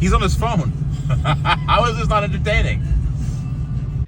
He's on his phone. How is this not entertaining?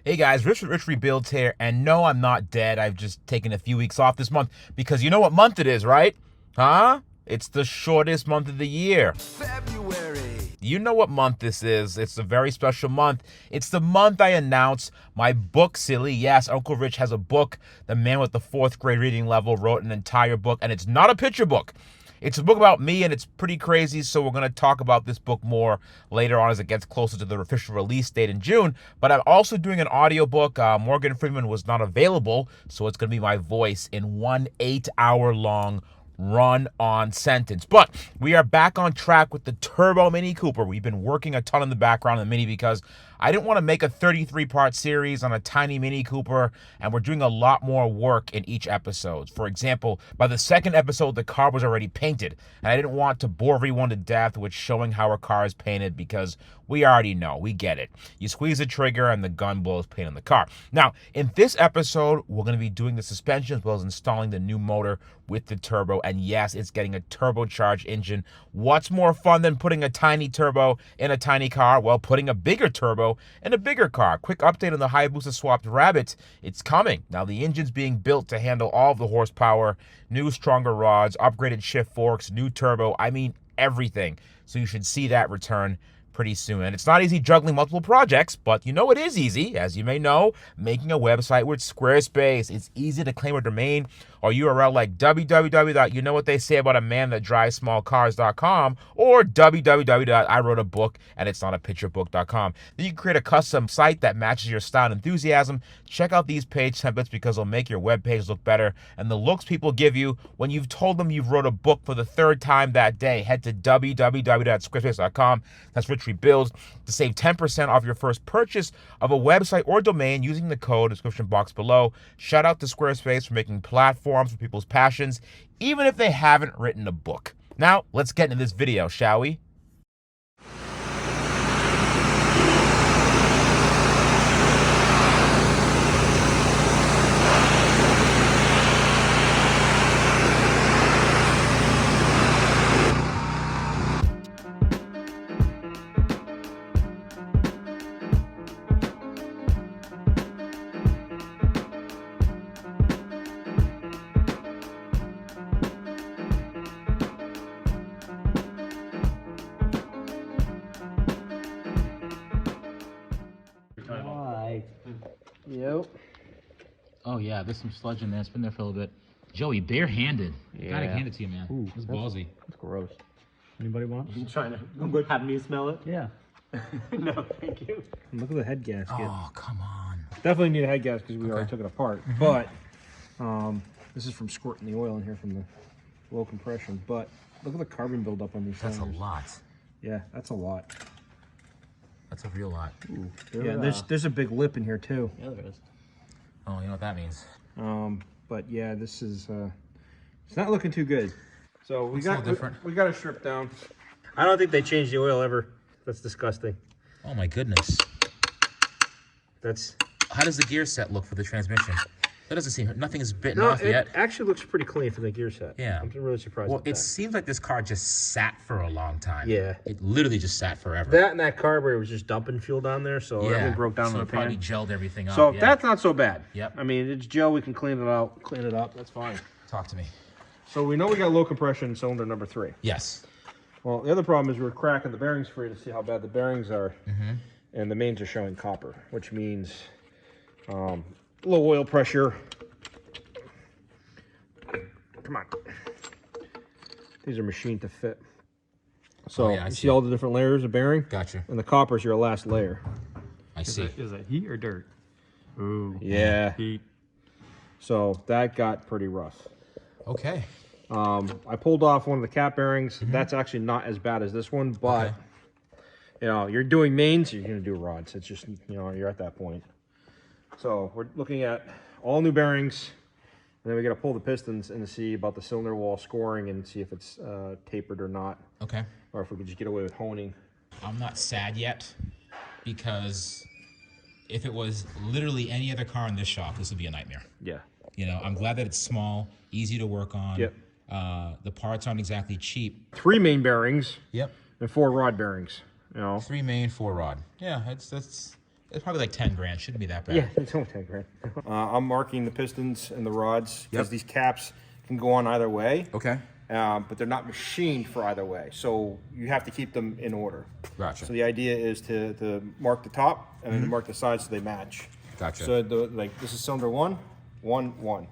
Hey guys, Rich Rebuilds here, and no, I'm not dead. I've just taken a few weeks off this month because you know what month it is, right? Huh? It's the shortest month of the year. February. You know what month this is. It's a very special month. It's the month I announced my book, silly. Yes, Uncle Rich has a book. The man with the 4th grade reading level wrote an entire book, and it's not a picture book. It's a book about me, and it's pretty crazy, so we're going to talk about this book more later on as it gets closer to the official release date in June. But I'm also doing an audiobook. Morgan Freeman was not available, so it's going to be my voice in one 8-hour-long run-on sentence. But we are back on track with the Turbo Mini Cooper. We've been working a ton in the background on the Mini because I didn't want to make a 33-part series on a tiny Mini Cooper, and we're doing a lot more work in each episode. For example, by the second episode, the car was already painted, and I didn't want to bore everyone to death with showing how a car is painted because we already know, we get it. You squeeze the trigger and the gun blows paint on the car. Now, in this episode, we're going to be doing the suspension as well as installing the new motor with the turbo, and yes, it's getting a turbocharged engine. What's more fun than putting a tiny turbo in a tiny car? Well, putting a bigger turbo in a bigger car. Quick update on the Hayabusa swapped Rabbit. It's coming. Now, the engine's being built to handle all of the horsepower, new stronger rods, upgraded shift forks, new turbo, I mean everything. So you should see that return pretty soon. And it's not easy juggling multiple projects, but you know it is easy, as you may know, making a website with Squarespace. It's easy to claim a domain or URL like www.youknowwhattheysayaboutamanthatdrivesmallcars.com or www.iwroteabook.com. Then you can create a custom site that matches your style and enthusiasm. Check out these page templates because they'll make your web page look better. And the looks people give you when you've told them you've wrote a book for the 3rd time that day, head to www.squarespace.com. That's Rich Rebuilds to save 10% off your first purchase of a website or domain using the code in the description box below. Shout out to Squarespace for making platforms for people's passions, even if they haven't written a book. Now, let's get into this video, shall we? Yep. Oh yeah, there's some sludge in there. It's been there for a little bit. Joey, barehanded. Yeah. Gotta hand it to you, man. Ooh, it's ballsy. That's gross. Anybody want? You trying to have me smell it? Yeah. No, thank you. Look at the head gasket. Oh, come on. Definitely need a head gasket because we already took it apart. But this is from squirting the oil in here from the low compression. But look at the carbon buildup on these That's cylinders. a lot. Yeah, that's a lot. That's a real lot. Ooh, yeah, there's a big lip in here too. Yeah, there is. Oh, you know what that means. But yeah, this is it's not looking too good. So we got to strip down. I don't think they changed the oil ever. That's disgusting. Oh my goodness. That's. How does the gear set look for the transmission? That doesn't seem, nothing is bitten off yet. It actually looks pretty clean for the gear set. Yeah. I'm really surprised. Well, with it that. seems like this car just sat for a long time. Yeah. It literally just sat forever. That and that carburetor was just dumping fuel down there, so everything broke down so in it the probably pan. gelled everything up. So yeah. that's not so bad. Yep. I mean, it's gel. We can clean it out, clean it up. That's fine. Talk to me. So we know we got low compression in cylinder number 3. Yes. Well, the other problem is we're cracking the bearings free to see how bad the bearings are, and the mains are showing copper, which means low oil pressure. Come on. These are machined to fit. So yeah, I you see. see all the different layers of bearing? Gotcha. And the copper is your last layer. I see. Is it heat or dirt? Ooh. Yeah. Heat. So that got pretty rough. Okay. I pulled off one of the cap bearings. That's actually not as bad as this one, but Okay. you know, you're doing mains, you're gonna do rods. It's just, you know, you're at that point. So we're looking at all new bearings, and then we gotta pull the pistons and see about the cylinder wall scoring and see if it's tapered or not, Okay. or if we could just get away with honing. I'm not sad yet because if it was literally any other car in this shop, this would be a nightmare. Yeah. You know, I'm glad that it's small, easy to work on. Yep. The parts aren't exactly cheap. 3 main bearings Yep. and 4 rod bearings. You know. 3 main, 4 rod. Yeah, it's probably like 10 grand. Shouldn't be that bad. Yeah, it's only 10 grand. I'm marking the pistons and the rods because these caps can go on either way. Okay. But they're not machined for either way, so you have to keep them in order. Gotcha. So the idea is to mark the top and then to mark the sides so they match. Gotcha. So like this is cylinder 1, 1, 1.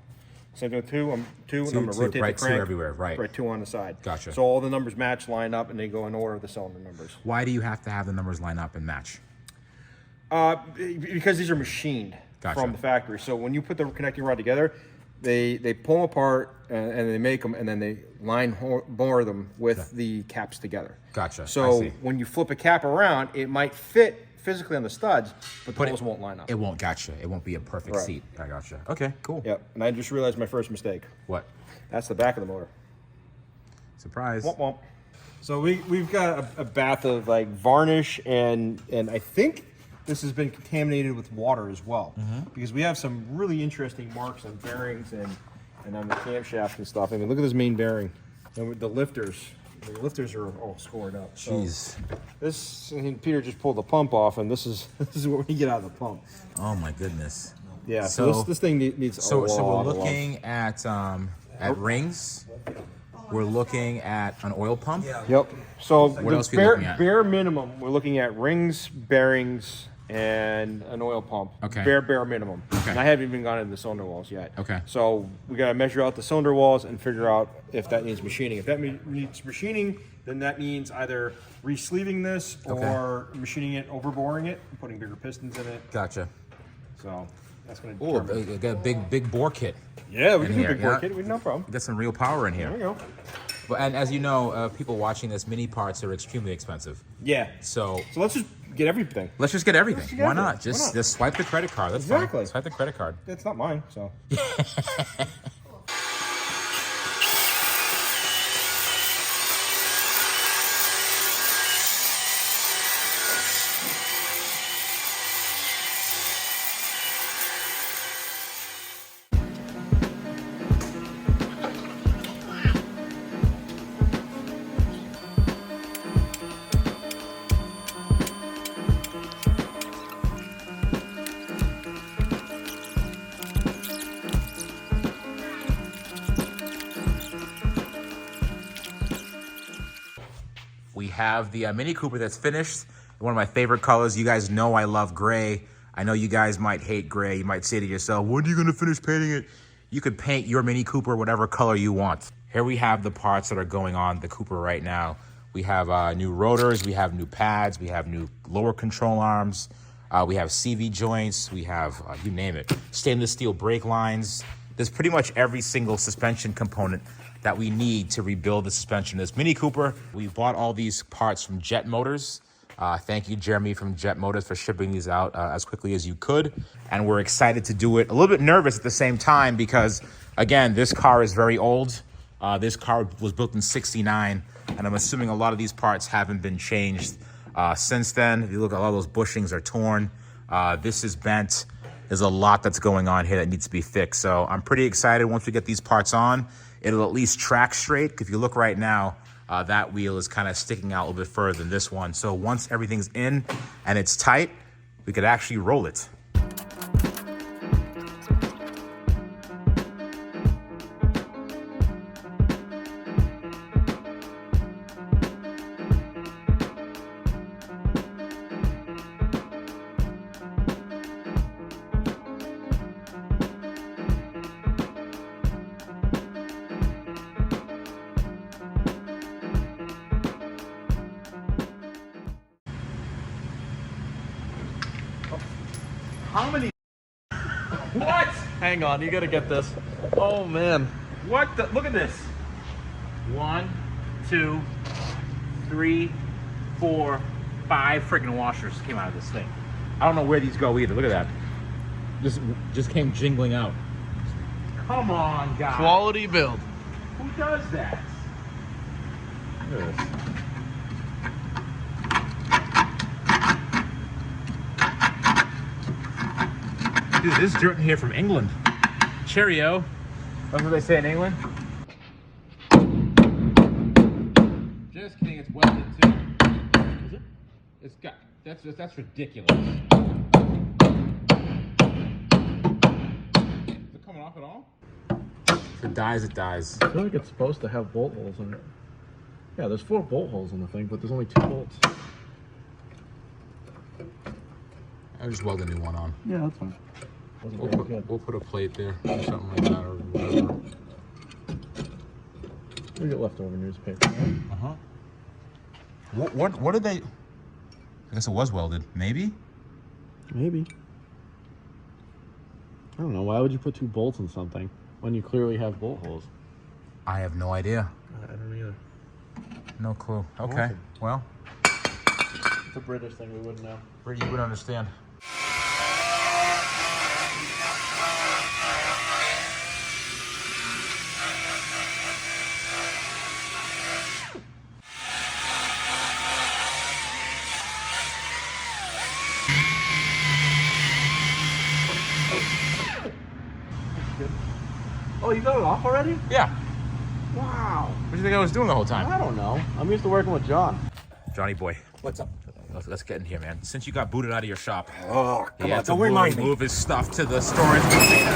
Same thing with 2, and I'm going to rotate right, the crank. 2 everywhere, right. Right, 2 on the side. Gotcha. So all the numbers match, line up, and they go in order of the cylinder numbers. Why do you have to have the numbers line up and match? Because these are machined Gotcha. from the factory. So when you put the connecting rod together, they pull them apart and they make them, and then they bore them with the caps together. Gotcha. So when you flip a cap around, it might fit physically on the studs, but the holes won't line up. It won't. Gotcha. It won't be a perfect seat. I gotcha. Okay, cool. Yep. And I just realized my first mistake. What? That's the back of the motor. Surprise. Womp womp. So we've got a bath of like varnish and I think this has been contaminated with water as well, because we have some really interesting marks on bearings and on the camshaft and stuff. I mean, look at this main bearing. And with the lifters are all scored up. Jeez. So Peter just pulled the pump off, and this is what we get out of the pump. Oh my goodness. Yeah. So this thing needs a lot. So we're of looking at rings. We're looking at an oil pump. Yep. So What else are we looking at? bare minimum, we're looking at rings, bearings, and an oil pump. Okay. Bare minimum. Okay. And I haven't even gone into the cylinder walls yet. Okay. So we got to measure out the cylinder walls and figure out if that needs machining. If that needs machining, then that means either re-sleeving this or machining it, overboring it, and putting bigger pistons in it. Gotcha. So that's going to Oh, determine. got a big bore kit. Yeah, we can do here, big work. yeah. No problem. Got some real power in There here. we go. But and as you know, people watching this, mini parts are extremely expensive. Yeah. So So let's just get everything. let's just get everything. get Why everything. not? Just swipe the credit card. That's Exactly. fine. Swipe the credit card. It's not mine, so. We have the Mini Cooper that's finished. One of my favorite colors. You guys know I love gray. I know you guys might hate gray. You might say to yourself, when are you gonna finish painting it? You could paint your Mini Cooper whatever color you want. Here we have the parts that are going on the Cooper right now. We have new rotors, we have new pads, we have new lower control arms, we have CV joints, we have, you name it, stainless steel brake lines. There's pretty much every single suspension component that we need to rebuild the suspension of this Mini Cooper. We bought all these parts from Jet Motors. Thank you, Jeremy from Jet Motors, for shipping these out as quickly as you could. And we're excited to do it. A little bit nervous at the same time because, again, this car is very old. This car was built in '69, and I'm assuming a lot of these parts haven't been changed since then. If you look at all those bushings are torn. This is bent. There's a lot that's going on here that needs to be fixed. So I'm pretty excited once we get these parts on. It'll at least track straight. If you look right now, that wheel is kind of sticking out a little bit further than this one. So once everything's in and it's tight, we could actually roll it. How many? What? Hang on, you gotta get this. Oh man. What the? Look at this. 1, 2, 3, 4, 5 freaking washers came out of this thing. I don't know where these go either. Look at that. Just came jingling out. Come on, guys. Quality build. Who does that? Look at this. Dude, this is dirt in here from England. Cheerio. That's what they say in England. Just kidding, it's welded too. Is it? It's got that's ridiculous. Is it coming off at all? If it dies, it dies. I feel like it's supposed to have bolt holes in it. Yeah, there's 4 bolt holes in the thing, but there's only 2 bolts. I'll just weld a new one on. Yeah, that's fine. We'll put a plate there or something like that or whatever. We get leftover newspaper. Right? Uh-huh. What did they... I guess it was welded. Maybe? Maybe. I don't know. Why would you put 2 bolts in something when you clearly have bolt holes? I have no idea. I don't either. No clue. Okay. Awesome. Well, It's a British thing. We wouldn't know. you would understand. Oh, you got it off already? Yeah. Wow. What do you think I was doing the whole time? I don't know. I'm used to working with John. Johnny boy, What's up? let's get in here, man. Since you got booted out of your shop, Oh, he come had on, to don't remind me. move his stuff to the storage container.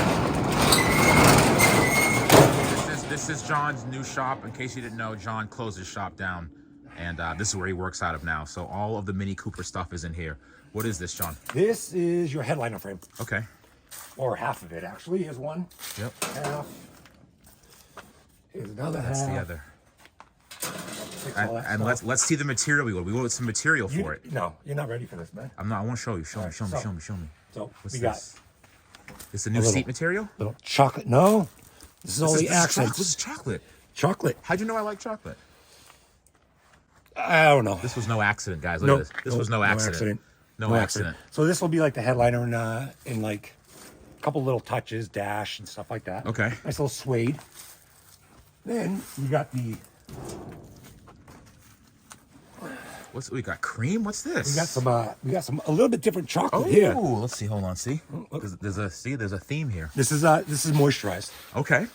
This is John's new shop. In case you didn't know, John closed his shop down, and this is where he works out of now. So all of the Mini Cooper stuff is in here. What is this, John? This is your headliner frame, Okay. or half of it actually. Here's one Yep. half. Here's another That's half. the other. Fix all that And stuff. let's see the material we want. We want some material for it. No, you're not ready for this, man. I'm not. I want to show you. Show me. Alright, Show me. so- Show me. Show me. So What's we this? This is the new little- seat material. got little chocolate. No, this is all the accents. This is chocolate. Chocolate. How'd you know I like chocolate? I don't know. This was no accident, guys. Look Nope. at this. This was no accident. No accident. So this will be like the headliner in like a couple little touches, dash and stuff like that. Okay. Nice little suede. Then we got the What's we got? Cream? What's this? we got some a little bit different chocolate Oh, here. let's see. Hold on. See, look. there's a theme here. This is moisturized. Okay.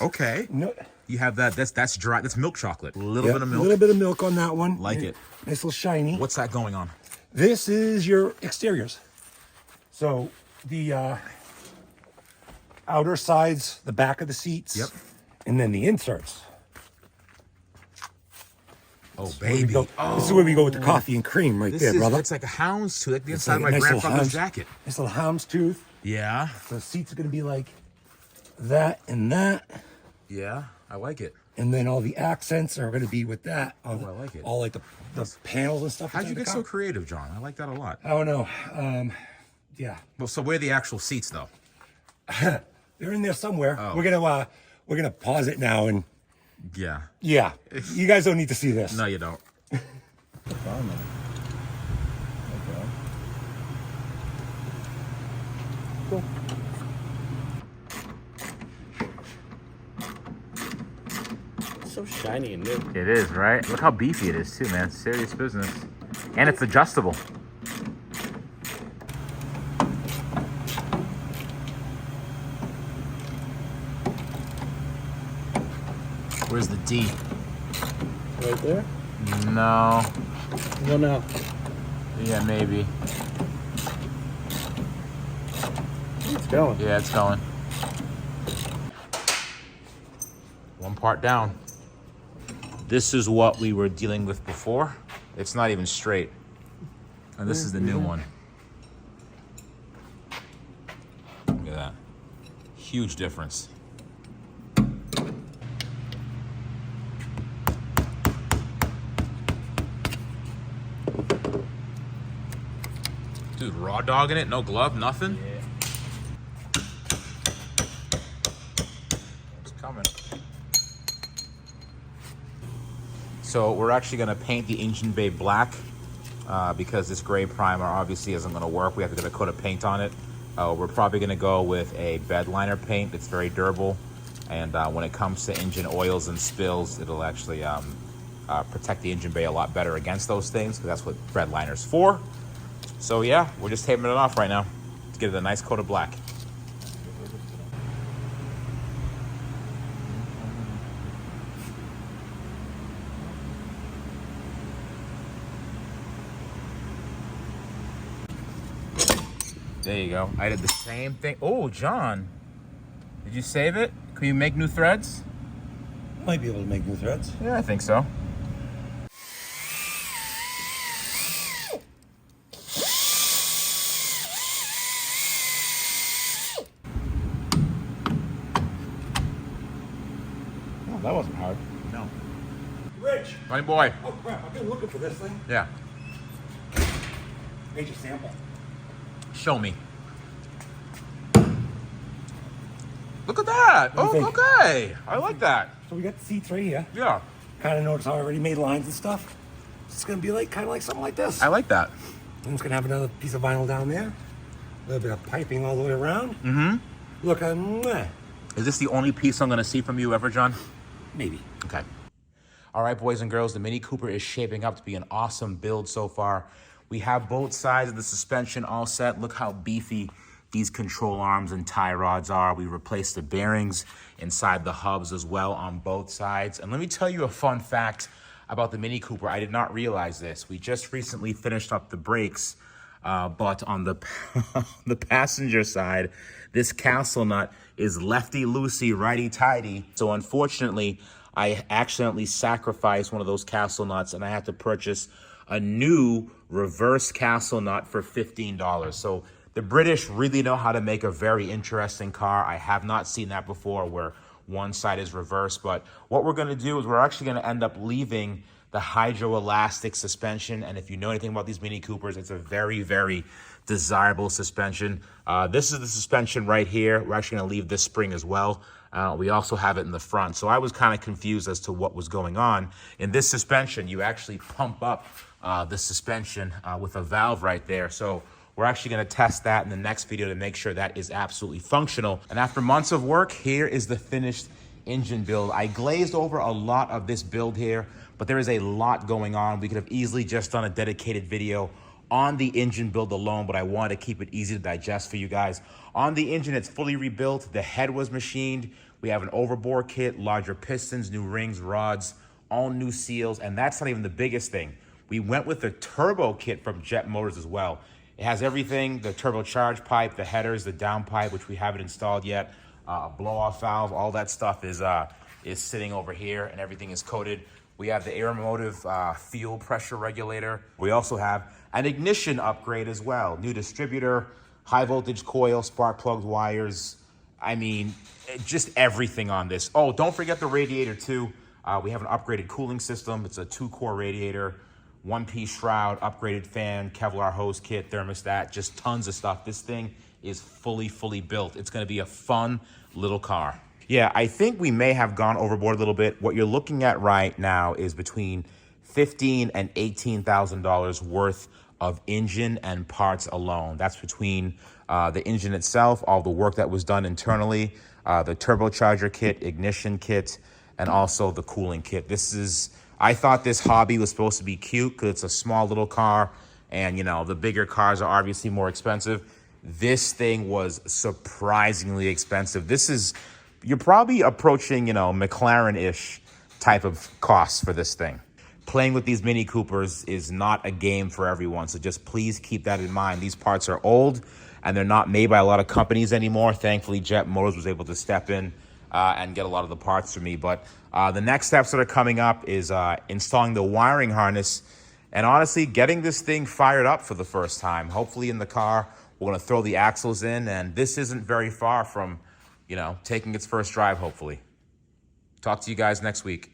Okay. No, You have that. That's dry. That's milk chocolate. A little yeah, bit of a milk. little bit of milk on that one. Like it. Nice little shiny. What's that going on? This is your exteriors. So the outer sides, the back of the seats. Yep. And then the inserts. Oh, Where we baby. go- Oh, This is where we go with the coffee and cream right this there, is. brother. It's like a houndstooth, like the It's inside like of a my nice little grandfather's hound's- jacket. Nice little houndstooth. Yeah. The seats are going to be like that and that. Yeah. I like it. And then all the accents are going to be with that. I like it. All like the panels and stuff. How'd you inside get the so car. creative, John? I like that a lot. I don't know. Yeah, Well, so where are the actual seats, though? they're in there somewhere. Oh. We're gonna pause it now and Yeah. yeah, you guys don't need to see this. No, you don't. Cool. It's so shiny and new. It is, right? Look how beefy it is, too, man. Serious business. And it's adjustable. Where's the D? Right there? No. Well, now. Yeah, maybe. It's going. Yeah, it's going. One part down. This is what we were dealing with before. It's not even straight. And this is the new one. Look at that. Huge difference. Dude, raw dogging it, no glove, nothing? Yeah. It's coming. So we're actually gonna paint the engine bay black because this gray primer obviously isn't gonna work. We have to get a coat of paint on it. We're probably gonna go with a bed liner paint. It's very durable. And when it comes to engine oils and spills, it'll actually protect the engine bay a lot better against those things, because that's what bed liner's for. So yeah, we're just taping it off right now to get it a nice coat of black. There you go. I did the same thing. Oh, John, did you save it? Can you make new threads? Might be able to make new threads. Yeah, I think so. Oh, that wasn't hard. No. Rich! Funny boy. Oh crap, I've been looking for this thing. Yeah. Major sample. Show me. Look at that. What do you Oh, think? okay. I like that. So we got the seats right here. Yeah, Kind of notice how I already made lines and stuff. It's gonna be like kind of like something like this. I like that. And it's gonna have another piece of vinyl down there. A little bit of piping all the way around. Mm-hmm. Look, Is this the only piece I'm going to see from you ever, John? maybe. Okay. All right, boys and girls, the Mini Cooper is shaping up to be an awesome build so far. We have both sides of the suspension all set. Look how beefy these control arms and tie rods are. We replaced the bearings inside the hubs as well on both sides. And let me tell you a fun fact about the Mini Cooper. I did not realize this. We just recently finished up the brakes, but on the, the passenger side, this castle nut is lefty-loosey, righty-tighty. So unfortunately, I accidentally sacrificed one of those castle nuts and I had to purchase a new reverse castle nut for $15. So the British really know how to make a very interesting car. I have not seen that before where one side is reversed, but what we're gonna do is we're actually gonna end up leaving the hydroelastic suspension. And if you know anything about these Mini Coopers, it's a very, very desirable suspension. This is the suspension right here. We're actually gonna leave this spring as well. We also have it in the front. So I was kind of confused as to what was going on. In this suspension, you actually pump up the suspension with a valve right there. So we're actually gonna test that in the next video to make sure that is absolutely functional. And after months of work, here is the finished engine build. I glazed over a lot of this build here, but there is a lot going on. We could have easily just done a dedicated video on the engine build alone, but I wanted to keep it easy to digest for you guys. On the engine, it's fully rebuilt. The head was machined. We have an overbore kit, larger pistons, new rings, rods, all new seals, and that's not even the biggest thing. We went with the turbo kit from Jet Motors as well. It has everything, the turbocharged pipe, the headers, the down pipe, which we haven't installed yet, blow-off valve, all that stuff is sitting over here, and everything is coated. We have the Aeromotive fuel pressure regulator. We also have an ignition upgrade as well. New distributor, high voltage coil, spark plugs, wires. I mean, just everything on this. Oh, don't forget the radiator too. We have an upgraded cooling system. It's a 2-core radiator, 1-piece shroud, upgraded fan, Kevlar hose kit, thermostat, just tons of stuff. This thing is fully built. It's gonna be a fun little car. Yeah, I think we may have gone overboard a little bit. What you're looking at right now is between $15,000 and $18,000 worth of engine and parts alone. That's between the engine itself, all the work that was done internally, the turbocharger kit, ignition kit, and also the cooling kit. I thought this hobby was supposed to be cute because it's a small little car and, you know, the bigger cars are obviously more expensive. This thing was surprisingly expensive. You're probably approaching, you know, McLaren-ish type of costs for this thing. Playing with these Mini Coopers is not a game for everyone, so just please keep that in mind. These parts are old, and they're not made by a lot of companies anymore. Thankfully, Jet Motors was able to step in and get a lot of the parts for me. But the next steps that are coming up is installing the wiring harness and honestly getting this thing fired up for the first time. Hopefully in the car, we're gonna throw the axles in, and this isn't very far from, you know, taking its first drive, hopefully. Talk to you guys next week.